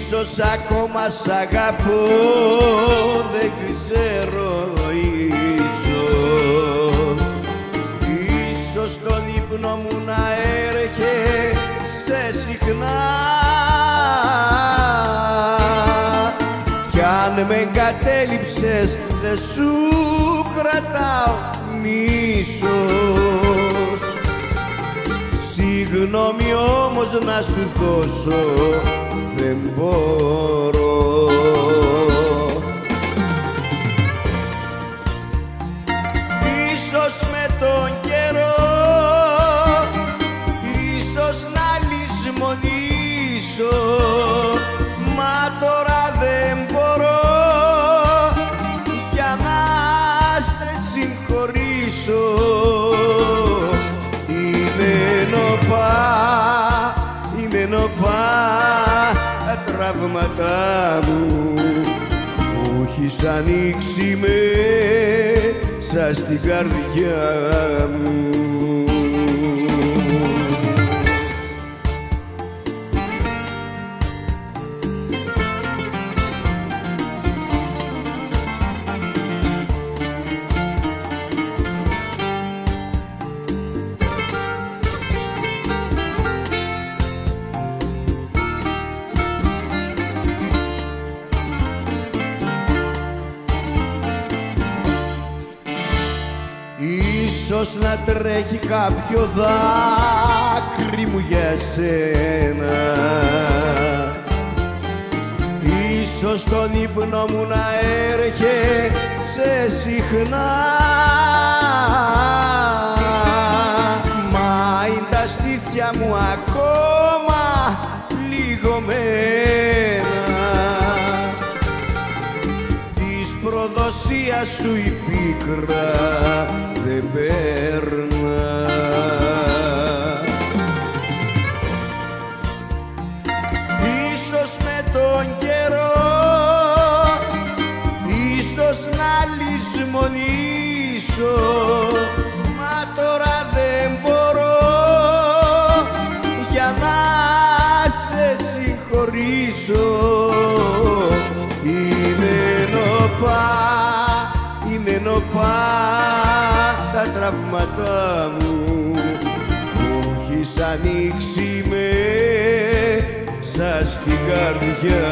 Ίσως ακόμα σ' αγαπώ, δεν ξέρω, ίσως στον ύπνο μου να έρχεσαι συχνά κι αν με εγκατέλειψες δεν σου κρατάω μίσος. Συγγνώμη όμως να σου δώσω δεν μπορώ. Ίσως με τον καιρό, ίσως να λησμονήσω, μα τώρα δεν μπορώ για να σε συγχωρήσω. Είναι νοπά τα τραύματά μου που έχεις ανοίξει μέσα στην καρδιά μου. Ίσως να τρέχει κάποιο δάκρυ μου για σένα, ίσως στον ύπνο μου να έρχεσαι συχνά, μα είναι τα στήθια μου ακόμα πληγωμένα, της προδοσίας σου η πίκρα δεν παίρνα. Ίσως με τον καιρό, ίσως να λησμονήσω, μα τώρα δεν μπορώ για να σε συγχωρήσω. Είναι νοπά τα τραύματά μου που έχεις ανοίξει μέσα στην καρδιά.